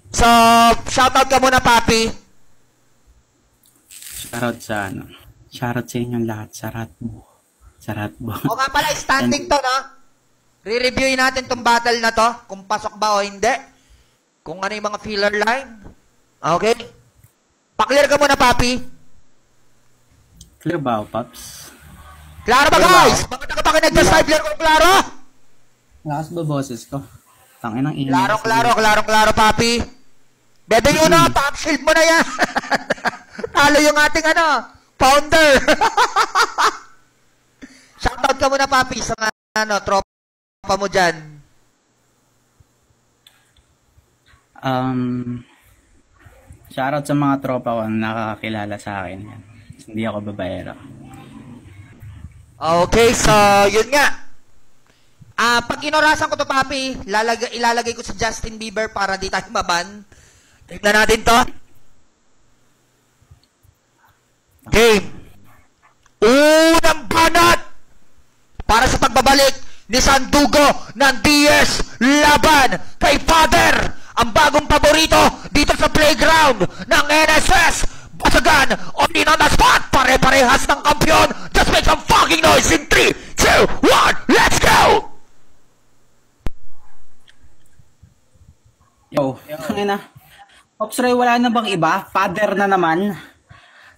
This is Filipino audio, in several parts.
So, shoutout ka muna, Papi. Shoutout sa ano. Shoutout sa inyong lahat. Sarat mo. O nga pala, standing to, no? Re-reviewin natin tong battle na to. Kung pasok ba o hindi. Kung ano yung mga filler line. Okay? Pa-clear ka muna, Papi. Clear ba, Paps? Klaro ba, guys? Bakit nakapakinig ka sa clear ko, klaro? Lakas ba boses ko? Tangin ang ingay. Klaro, Papi. Bebe yun na, top shield mo na yan. Talo yung ating founder. Shoutout ka muna, Papi, sa tropa mo dyan. Shoutout sa mga tropa ko na nakakakilala sa akin. Hindi ako babaero. Okay, so, yun nga. Pag inorasan ko to, Papi, ilalagay ko si Justin Bieber para di tayo maban. Tignan natin to. Game. Unang banat para sa pagbabalik ni Sandugo ng DS laban kay Father, ang bagong paborito dito sa playground ng NSS. Basagan on in on the spot. Pare-parehas ng kampiyon. Just make some fucking noise in 3, 2, 1, let's go! Yo, tangina. Ops Ray, wala na bang iba? Father na naman.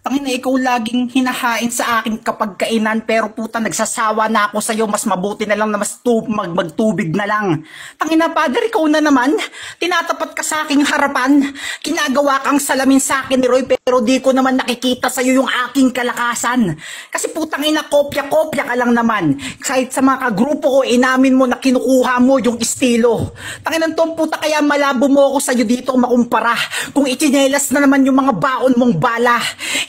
Tangina, ikaw laging hinahain sa akin kapag kainan, pero puta, nagsasawa na ako sa'yo. Mas mabuti na lang na magtubig na lang. Tangina, Father, ikaw na naman. Tinatapat ka sa aking harapan. Kinagawa kang salamin sa akin ni Roy, pero di ko naman nakikita sa'yo yung aking kalakasan. Kasi putang ina, kopya-kopya ka lang naman. Kahit sa mga kagrupo ko, inamin mo na kinukuha mo yung estilo. Tanginan tong puta, kaya malabo mo ako sa'yo dito makumpara. Kung ichinelas na naman yung mga baon mong bala.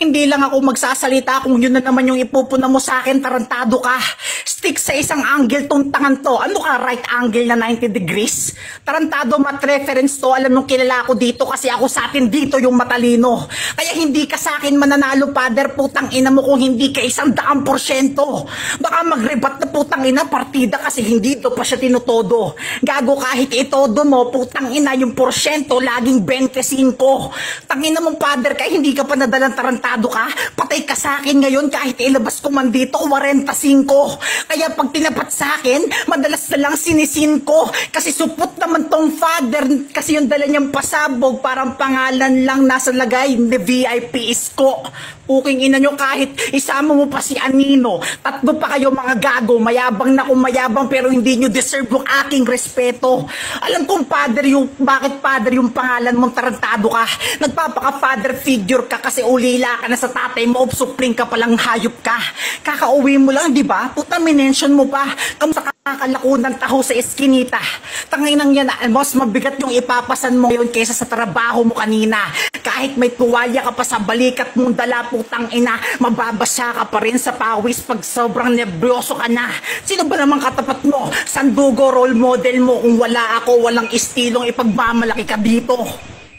Hindi lang ako magsasalita kung yun na naman yung ipupuna mo sa akin, tarantado ka. Stick sa isang angle tong tangan to. Ano ka, right angle na 90 degrees? Tarantado, mat reference to. Alam nung kilala ko dito kasi ako sa atin dito yung matalino. Kaya hindi ka sa akin mananalo, Father. Putang ina mo kung hindi ka 100%. Baka magrebat na putang ina partida kasi hindi to pa siya tinutodo. Gago, kahit itodo mo, putang ina yung porsyento laging 25. Tangina mong Father, kaya hindi ka pa nadalang tarantado ka, patay ka sa akin ngayon kahit ilabas ko man dito 45. Kaya pag tinapat sa akin, madalas na lang sinisin ko. Kasi supot naman tong Father, kasi yung dala niyang pasabog, parang pangalan lang nasa lagay, the VIP isko. Puking ina nyo, kahit isama mo pa si Anino, tatlo pa kayo mga gago, mayabang na kung mayabang, pero hindi nyo deserve yung aking respeto. Alam kong Father, bakit Father yung pangalan mong tarantado ka. Nagpapaka-Father figure ka kasi ulila ka na sa tatay mo, supling ka palang hayop ka. Kakauwi mo lang, di ba? Puta, minention mo pa. Kamusta kakalako ng taho sa eskinita. Tanginang yan, mas mabigat yung ipapasan mo ngayon kaysa sa trabaho mo kanina. Kahit may tuwalya ka pa sa balikat mong dala, putang ina, mababasa ka pa rin sa pawis pag sobrang nervyoso ka na. Sino ba naman katapat mo? Sandugo, role model mo. Kung wala ako, walang istilong ipagmamalaki ka dito.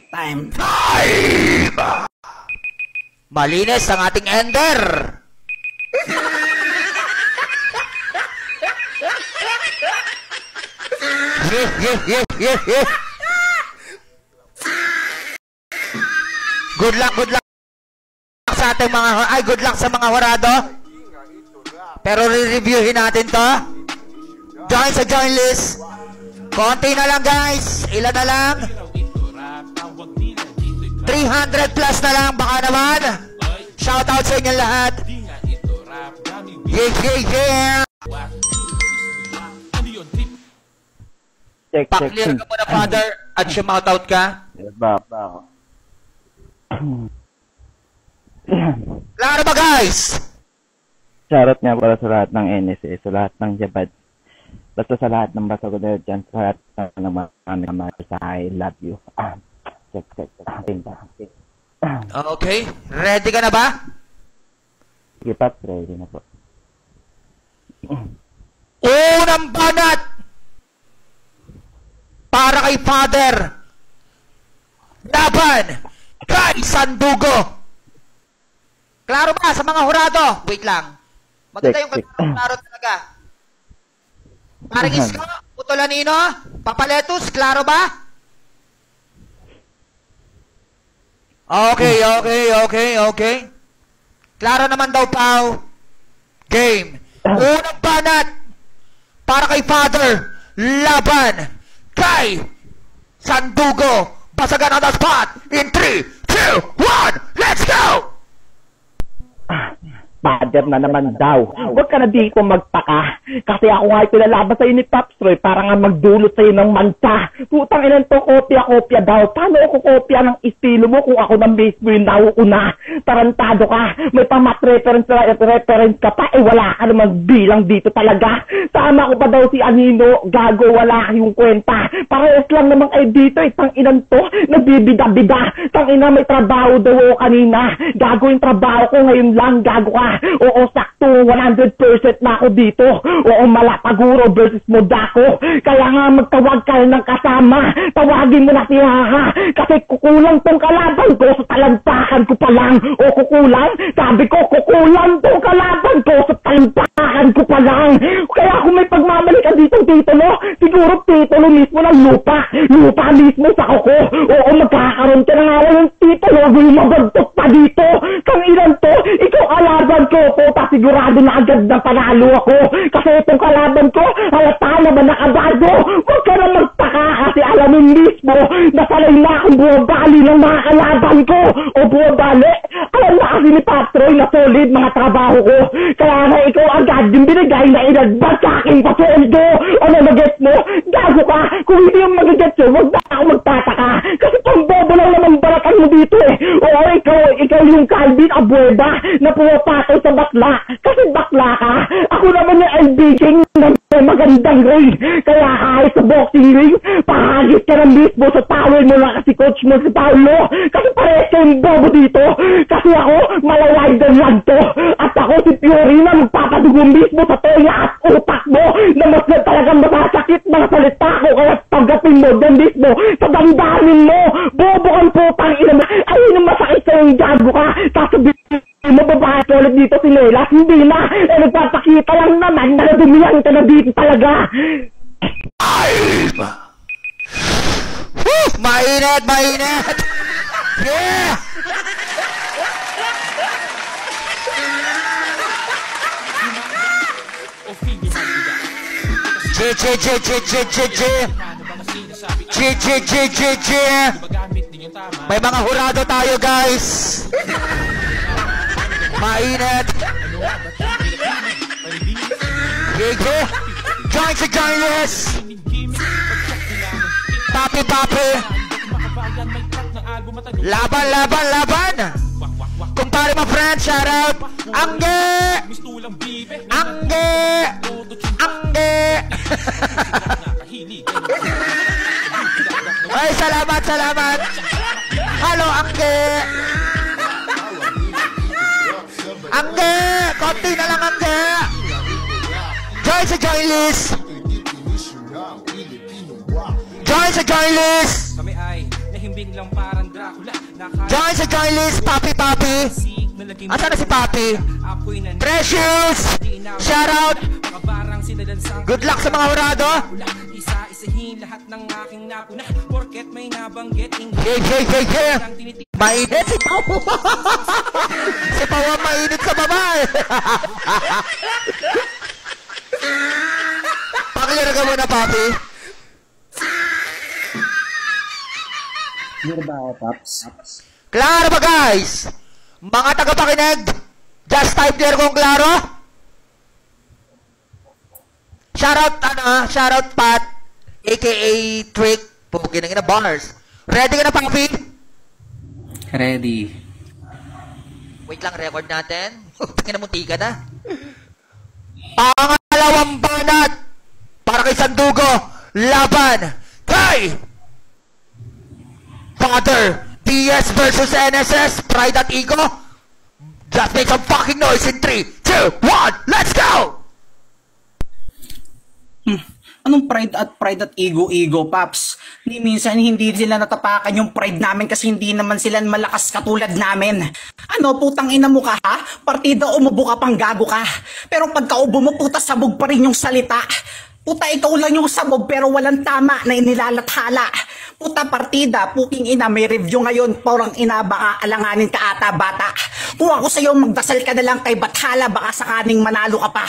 Time. Malinis ang ating ender. Yeah. Good luck sa ating good luck sa mga horado. Pero re-reviewin natin to. Join sa join list. Konti na lang, guys. Ilan na lang? 300 plus na lang, baka naman. Shoutout sa inyo lahat. Yeah. Pa-clear ka muna, Father, at shoutout ka. Klaro ba, guys? Shoutout nga para sa lahat ng NSA, sa lahat ng Jabad. Basta sa lahat ng basa ko dahil dyan, sa lahat ng mga sa I love you. Check. Okay, ready ka na ba? Sige, Pat, ready na po. Unang banat para kay Father, laban kay Sandugo. Klaro ba sa mga hurado? Wait lang. Maganda yung klaro talaga. Parang Isko, Putolanino, Papaletus, klaro ba? Okay. Klaro naman daw, Pao. Game. Unang banat para kay Father. Laban kay Sandugo. Basagan on the spot. In 3, 2, 1, let's go! Father na naman daw. Huwag ka na dito magtaka. Kasi ako nga pinalaban sa'yo ni Pops Roy para nga magdulot sa'yo ng manta. Putang inan to, kopya daw. Paano ako kopya ng estilo mo kung ako na mismo yung nauuna? Tarantado ka. May pamat reference ka pa. Wala ka naman bilang dito talaga. Tama ko pa daw si Anino. Gago, wala yung kwenta. Parehas lang naman kayo dito. Tang inan to, nagbibida-bida. Tang ina, may trabaho daw ako kanina. Gago yung trabaho ko ngayon lang. Gago ka. Oo, sakto, 100% na ako dito. Oo, Malapaguro versus Modako. Kaya nga magtawag ka ng kasama. Tawagin mo na si Haha. Kasi kukulang tong kalaban ko sa talampakan ko pa lang. O kukulang? Sabi ko, kukulang tong kalaban ko sa talampakan ko pa lang. Kaya kung may pagmamalikan ditong titulo, siguro titulo mismo ng lupa. Lupa mismo sa ako. Oo, magkakaroon ka na nga yung titulo. Mabagtok pa dito. Kang ilan to, ikaw kalaban ko, puta, sigurado na agad na panalo ako. Kasi itong kalaban ko, halata naman nakabado. Huwag ka na magtaka kasi alamin mismo na sanay na akong buwabali ng mga kalaban ko. O buwabali, alam na kasi ni Patroy na solid mga trabaho ko. Kaya na ikaw agad yung binigay na inadbad sa aking pasweldo. Ano mag-get mo? Gago ka. Kung hindi yung mag-get mo, huwag na ako magtataka. Kasi pambobo lang naman balakan mo dito eh. Oo, ikaw yung Calvin Abueda na pumapatay sa bakla. Kasi bakla ka. Ako naman yung LBking na magandang ring. Kaya kahit sa boxing ring, pahagis ka ng mismo sa towel mo na kasi coach mo si Paulo. Kasi parehas kayong bobo dito. Kasi ako, malawaidan lang to. At ako si Fury na magpapadugong mismo sa toya at utak mo na mas na talagang masasakit mga salita ko. Kaya pagdating mo doon mismo sa damdamin mo. Bobo kang putang ina mo. Ayun ang masakit sa yung gago ka. Sasabihin mababae ulit dito si Leila. Hindi na. Nagpapakita lang naman na nadumiyan ka na dito talaga. Mainit! Yeah! May mga hurado tayo, guys. Mainit. Join sa joinless. Papi. Laban. Kumpare mo friend, shout out. Angge. Ay, salamat. Halo, Angge. Konti na lang, Angge. Join sa joinlist. Kami ay nahimbing lang parang Dracula. Join sa joinlist, Papi. Asan na si Papi? Precious. Shout out. Good luck sa mga hurado. Isa-isahin lahat ng aking napuna. Porket may nabanggit. Yeah. Mainit si Pao. Si Pao ang mainit sa babae. Pakilira ka muna, Papi. Clear ba ako, Pops? Klaro ba, guys? Mga tagapakinig, just type there kung klaro. Shoutout Pat, aka Trick, pukin na bars. Ready ka na, Papi? Ready. Wait lang, record natin. Tingnan mo, tika na. Pangalawang banat para kay Sandugo. Laban kay Father DS versus NSS. Pride at Ego. Just make some fucking noise in 3, 2, 1, let's go! Anong pride at ego, Paps? Ni minsan hindi sila natapakan yung pride namin kasi hindi naman sila malakas katulad namin. Ano, putang ina mo ka, ha? Partida umubo ka pang gago ka. Pero pagka ubo mo, puta sabog pa rin yung salita. Puta, ikaw lang yung sabog pero walang tama na inilalathala. Puta, partida, puking ina, may review ngayon. Parang ina, baka alanganin ka ata, bata. Kung ako sa'yo, magdasal ka na lang kay Bathala, baka sakaning manalo ka pa.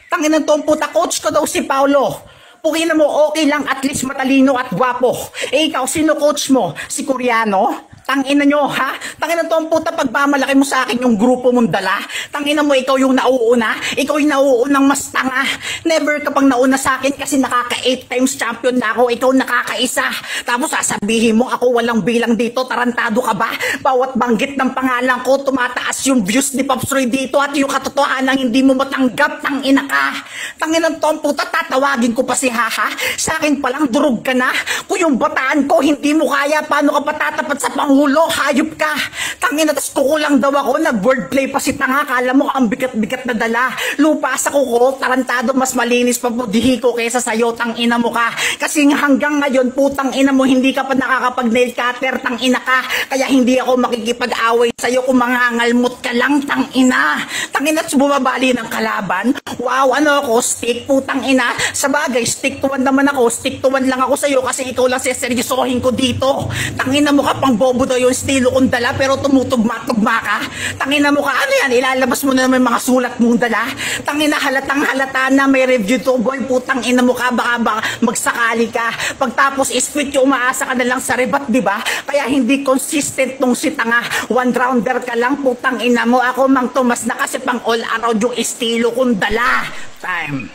Tanginan to, puta, coach ko daw si Paulo. Pukin na mo, okay lang, at least matalino at gwapo. Eh, ikaw, sino coach mo? Si Koreano? Tangina nyo, ha? Tangina to ang puta, pagmamalaki mo sa akin yung grupo mong dala. Tangina mo, ikaw yung nauuna. Ikaw yung nauunang mas tanga. Never ka pang nauna sa akin kasi nakaka 8 times champion na ako. Ikaw nakakaisa. Tapos sasabihin mo, ako walang bilang dito. Tarantado ka ba? Bawat banggit ng pangalan ko, tumataas yung views ni Pops Roy dito at yung katotohanan hindi mo matanggap. Tangina ka. Tangina to ang puta, tatawagin ko pa si Haha. Sa akin palang durog ka na. Kung yung bataan ko hindi mo kaya, paano ka patatapat sa Pangulo, hayop ka. Tangina, tas kukulang daw ako, nag-wordplay pa si tanga, kala mo ang bigat-bigat na dala. Lupa sa kuko, tarantado, mas malinis pa po dihi ko kaysa sa'yo, tangina mo ka. Kasi hanggang ngayon, putang ina mo, hindi ka pa nakakapag-nail cutter, tangina ka. Kaya hindi ako makikipag-away sa'yo kung mangangalmot ka lang, tangina. Tangina, bumabali ng kalaban. Wow, ano ako, stick, putang ina. Sa bagay, stick to one naman ako, stick to one lang ako sa'yo kasi ikaw lang seseryosohin ko dito. Tangina mo ka, pang bobo daw yung estilo kong dala pero tumutugma-tugma ka. Tangina mo ka, ano yan, ilalabas mo na naman mga sulat mong dala. Tangina, halatang halata na may review to, boy, putang ina mo ka, baka magsakali ka. Pagtapos is-quit yung umaasa ka na lang sa rebat, di ba? Kaya hindi consistent nung si tanga. One rounder ka lang, putang ina mo. Ako mang Tomas na kasi pang all around yung estilo kong dala. Time.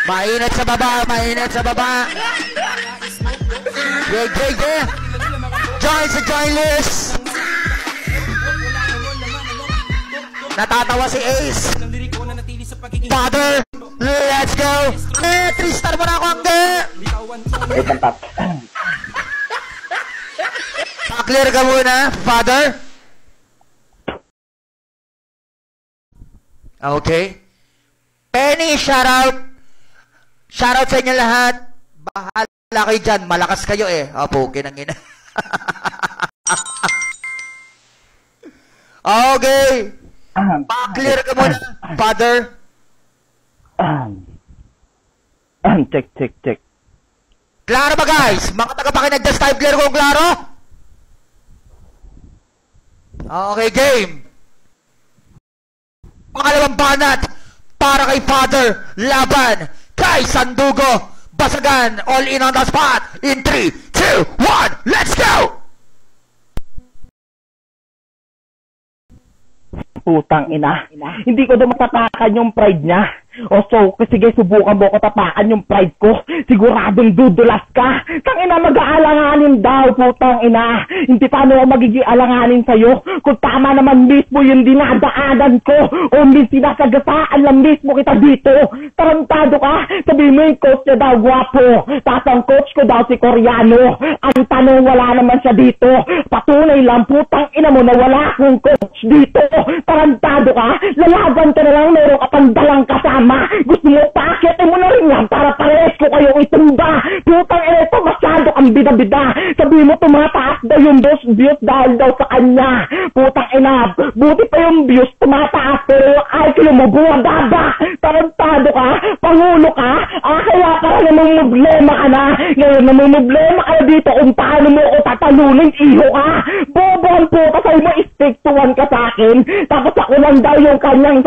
Mainit sa baba, mainit sa baba. Yeah. Join sa join list. Natatawa si Ace. Father, let's go. 3-star mo na ako, Angge. Pa-clear ka muna, Father. Okay. Penny, shout out. Shoutout sa inyo lahat. Bahala kayo dyan. Malakas kayo eh. Opo, kinangina. Okay. Pa-clear ka muna, Father. Check. Klaro ba, guys? Mga tagapakinig das time, clear ko, klaro? Okay, game. Pangalawang banat para kay Father. Laban kay Sandugo. Basagan, all in on the spot. In 3, 2, 1, let's go! Putang ina. Hindi ko daw matatakan yung pride niya. O so, sige, subukan mo ko tapakan yung pride ko. Siguradong dudulas ka. Tangina, mag-aalanganin daw, putang ina. Hindi paano ako magiging alanganin sa'yo kung tama naman mismo yung dinadaanan ko. O sinasagasaan lang mismo kita dito. Tarantado ka. Sabihin mo yung coach niya daw, gwapo. Tapos ang coach ko daw si Koreano. Ang tanong, wala naman siya dito. Patunay lang, putang ina mo na wala akong coach dito. Tarantado ka. Lalaban ka na lang, meron ka pang dalang kasama. Gusto mo, pakitin mo na rin yan para pares ko kayong itumba. Putang ina ito, masyado kang bida-bida. Sabihin mo, tumataas daw yung views dahil daw sa kanya. Putang ina, buti pa yung views tumataas pero yung IQ mo bumababa. Tarantado ka, pangulo ka. Kaya para namumblema ka na. Ngayon namumblema ka na dito kung paano mo ako tatalunin, iho ka. Bobo ang puta sa'yo mo, stick to one ka sa akin. Tapos ako lang daw yung kanyang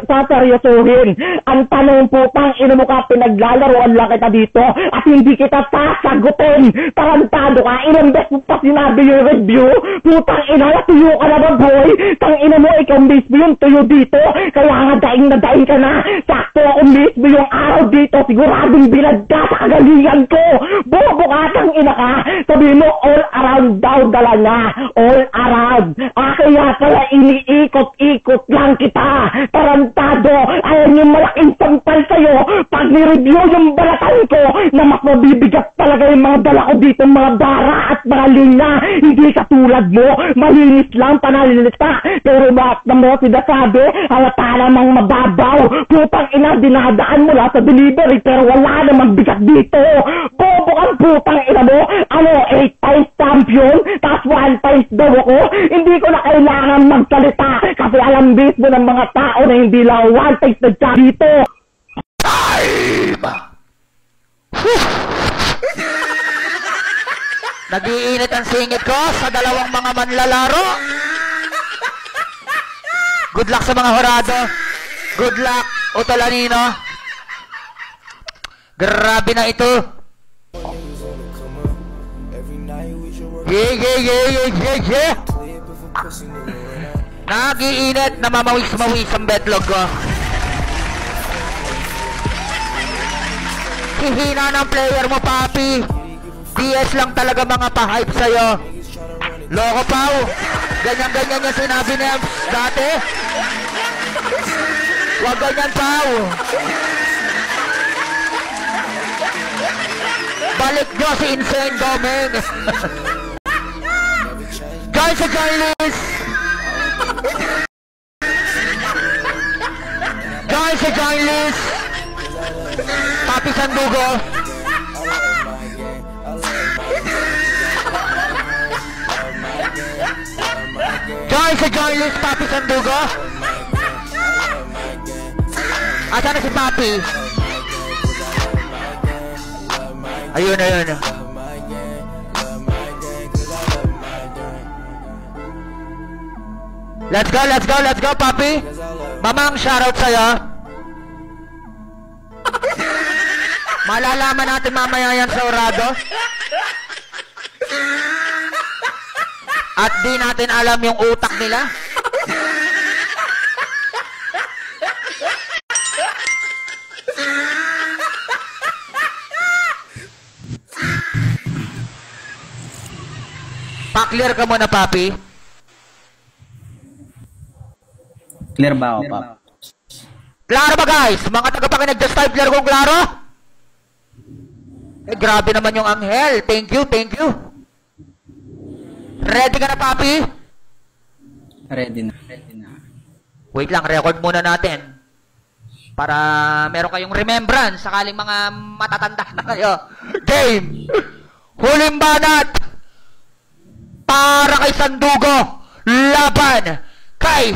saseryosohin. Ang tanong, putang ina mo ka, pinaglalaroan lang kita dito at hindi kita sasagutin. Tarantado ka, ilang beses mo pa sinabi yung review. Putang ina, natuyo ka na ba, boy? Tang ina mo, ikaw mismo yung tuyo dito. Kaya nga daing na daing ka na. Sakto ako mismo yung araw dito. Siguradong bilad ka sa kagalingan ko. Bobo ka, tang ina ka. Sabihin mo, all around daw dala niya. All around. Kaya pala iniikot-ikot lang kita. Tarantado, ayaw niyo malaking sampal sa'yo pag ni-review yung balatan ko na mas mabibigat talaga yung mga dala ko dito, mga bara at mga linya. Hindi katulad mo, malinis lang, panalilita. Pero bakit na mo sinasabi, halata namang mababaw. Putang ina, dinadaan mo lang sa delivery pero wala namang bigat dito. Bobo kang putang ina mo. Ano, 8 times champion, tapos 1 times daw ako. Hindi ko na kailangan magsalita kasi alam mismo ng mga tao na hindi lang 1 times na champion dito. Time! Nag-iinit ang singit ko sa dalawang mga manlalaro. Good luck sa mga horado. Good luck, Otolanino. Grabe na ito. Yeah. Nag-iinit, namamawis-mawis ang betlog ko. Hihina ng player mo, papi. DS lang talaga mga pa-hype sa'yo. Loko, Pao. Ganyan-ganyan yung sinabi niya dati. Huwag ganyan, Pao. Balik nyo si Insane Gomeng. Guys, sa Joylist. Guys, sa Joylist. Papi Sandugo. Guys, sa Joylist, Papi Sandugo. Asan na si Papi? Ayun. Let's go, Papi. Mamang, shoutout sa'yo. Malalaman natin mamaya yan sa Orado. At di natin alam yung utak nila. Pa-clear ka muna, Papi. Clear ba ako, Pap? Klaro ba, guys? Mga tagapakinig, just type clear kung klaro. Grabe naman yung anghel. Thank you. Ready ka na, Papi? Ready na. Wait lang, record muna natin. Para meron kayong remembrance sakaling mga matatanda na kayo. Game! Huling banat! Para kay Sandugo! Laban kay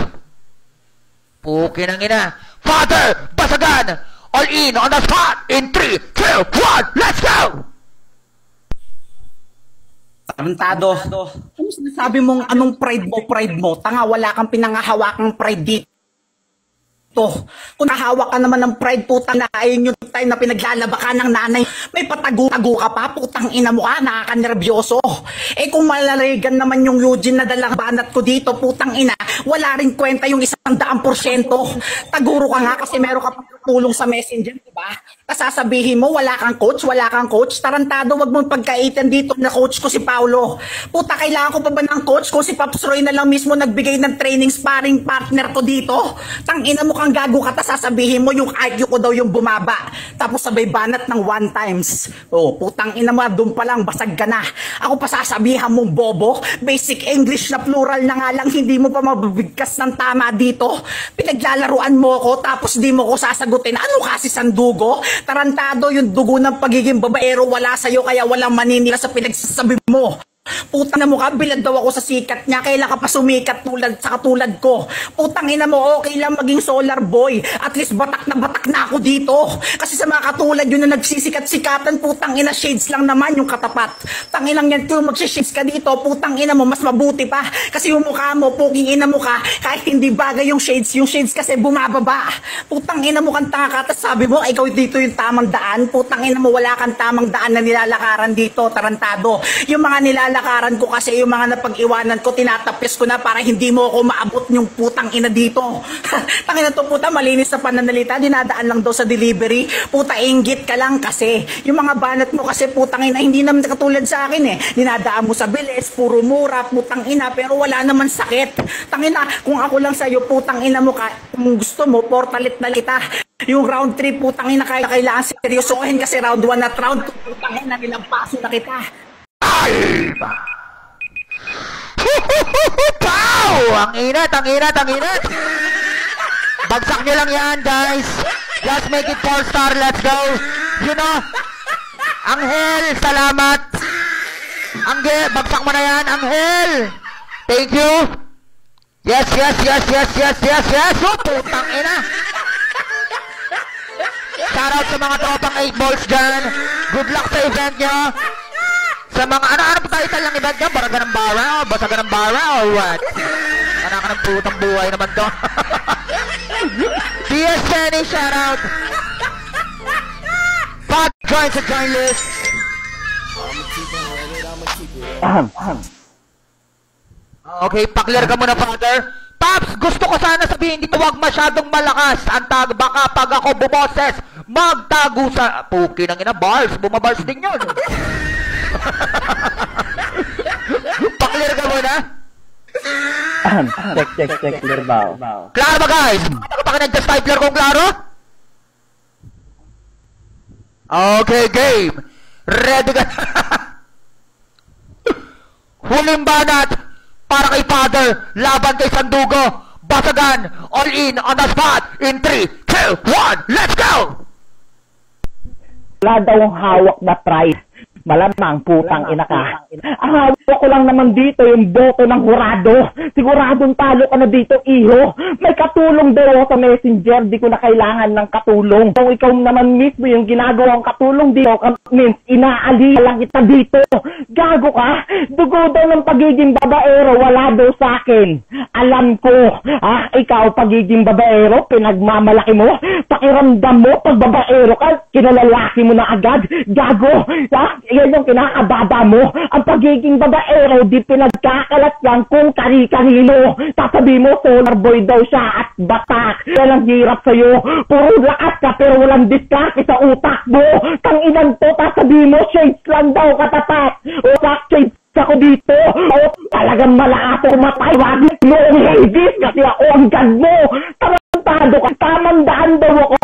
Puki ng ina. Father! Basagan! All in on the spot! In 3, 2, 1, let's go! Tarantado. Ano sinasabi mong anong pride mo? Tanga, wala kang pinangahawakang pride dito. Kung nahawak ka naman ng pride, putang na ayun yung time na pinaglalaba ka ng nanay, may patago-tago ka pa, putang ina mo ka, nakakanervyoso. Kung malalagan naman yung Eugene na dalang banat ko dito, putang ina, wala rin kwenta yung 100%. Taguro ka nga kasi meron ka tulong sa messenger, diba? Sasabihin mo, wala kang coach. Tarantado, wag mong pagkaitan dito na coach ko si Paulo. Puta, kailangan ko pa ba ng coach kung si Pops Roy na lang mismo nagbigay ng training sparring partner ko dito? Tang ina mo kang gago ka, sasabihin mo yung IQ ko daw yung bumaba. Tapos sabay banat ng 1 times. Putang ina mo, doon pa lang, basag ka na. Ako pa sasabihan mong bobo, basic English na plural na nga lang, hindi mo pa mabibigkas ng tama dito. Pinaglalaruan mo ko, tapos di mo ko sasagutin. Ano kasi Sandugo? Tarantado, yung dugo ng pagiging babaero wala sa'yo, kaya walang maninila sa pinagsasabi mo. Putang na mukha, bilad daw ako sa sikat niya, kailan ka pa sumikat sa katulad ko. Putang ina mo, okay lang maging solar boy, at least batak na ako dito. Kasi sa mga katulad yun na nagsisikat-sikatan, putang ina, shades lang naman yung katapat. Tanginang yan, kung magsishades ka dito, putang ina mo, mas mabuti pa. Kasi yung mukha mo, puking ina mo ka, kahit hindi bagay yung shades kasi bumababa. Putang ina mo kang tanga ka, tas sabi mo, ikaw dito yung tamang daan. Putang ina mo, wala kang tamang daan na nilalakaran dito, tarantado. Yung mga nilalakaran ko kasi yung mga napag-iwanan ko, tinatapis ko na para hindi mo ako maabot yung putang ina dito. Tangina to, puta, malinis sa pananalita, dinadaan lang daw sa delivery. Puta, inggit ka lang kasi. Yung mga banat mo kasi, putang ina, hindi naman katulad sa akin eh. Dinadaan mo sa bilis, puro mura, putang ina, pero wala naman sakit. Tangina, kung ako lang sa'yo, putang ina mo, kung gusto mo, portalit na kita. Yung round 3, putang ina, kailangan seryosohin kasi round 1 at round 2, putang ina, nilang paso na kita. Pow! Ang inat. Bagsak nyo lang yan, guys. Just make it 4-star, let's go. You know, Anghel, salamat. Angge, bagsak mo na yan, Anghel. Thank you. Yes. Oh, putang ina. Shoutout sa mga tropang 8 balls dyan. Good luck sa event nyo. Sa mga, ano title ng event nyo? Baraga ng bara? O basaga ng bara? O what? Anak ka ng putang buhay naman to. DS Kenny, shoutout. Pod, join sa join list. Okay, paklear ka muna, Father. Paps, gusto ko sana sabihin dito, huwag masyadong malakas ang tag. Baka pag ako bumoses, magtago sa... Puki ng ina, bars. Bumabars din yun. Paklear ka muna. Check, clear ba? Klaro ba, guys? Pakinag-just typler kung klaro? Okay, game. Ready ka. Huling banat para kay Father, laban kay Sandugo. Basagan, all in on the spot. In 3, 2, 1, let's go! Wala daw hawak na prize. Malamang putang ina ka. Ang hawak ko lang naman dito yung boto ng hurado. Siguradong talo ka na dito, iho. May katulong daw sa messenger. Di ko na kailangan ng katulong. Kung ikaw naman mismo yung ginagawang katulong dito, means inaali lang kita dito. Gago ka? Dugo daw ng pagiging babaero, wala daw sa akin. Alam ko, ikaw pagiging babaero, pinagmamalaki mo. Pakiramdam mo, pag babaero ka, kinalalaki mo na agad. Gago, yan yung kinakababa mo. Ang pagiging babaero, di pinagkakalat lang kung kani-kanino. Sasabi mo, solar boy daw siya at batak. Walang hirap sa'yo. Puro lakas ka pero walang diskarte sa utak mo. Tanginan to, sasabi mo, shades lang daw katapat. Utak shades ako dito. Talagang malakas o matay. Wag mo ang Hades kasi ako ang God mo. Tamantado ka. Tamandaan daw ako.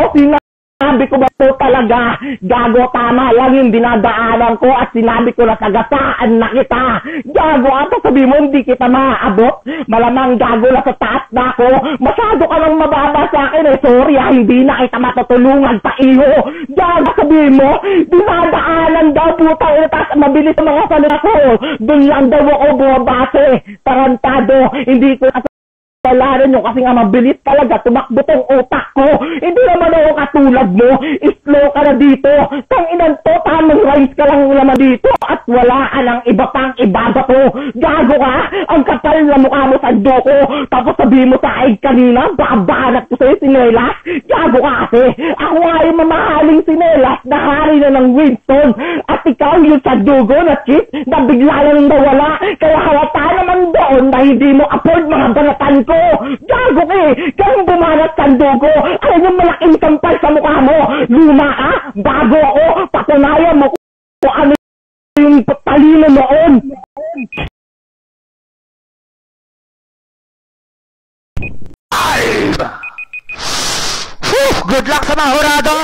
Sinabi ko ba ito talaga? Gago, tama lang yung dinadaanan ko at sinabi ko na sagasaan na kita. Gago, ato sabi mo hindi kita maaabot. Malamang gago na sa taas na ako. Masyado ka lang mababa sa akin eh. Sorry hindi na kita matutulungan pa iyo. Gago, sabi mo, dinadaanan daw putang itas mabilis sa mga salita ko. Doon lang daw ako bumabase. Tarantado, hindi ko wala rin yung kasi nga mabilis talaga tumakbo tong utak ko. Hindi naman ako katulad mo. Slow ka na dito. Tanginan to, tamang rice ka lang naman dito at wala ka ng iba pang ibabato. Gago ka? Ang kapal na mukha mo sa ko. Tapos sabi mo sa akin kanina, babanat ko sa'yo sinelas. Gago ka kasi. Ako nga yung mamahaling sinelas na hari na ng Winston. At ikaw yung sa dugo na chip na bigla lang nawala. Kaya halata naman doon na hindi mo afford mga banatan ko. Gago ka eh! Kaya bumanat sandugo! Ano yung malaking sampal sa mukha mo? Luma ka? Bago ako? Patunayan mo kung ano yung talino noon! Good luck sa mga hurado!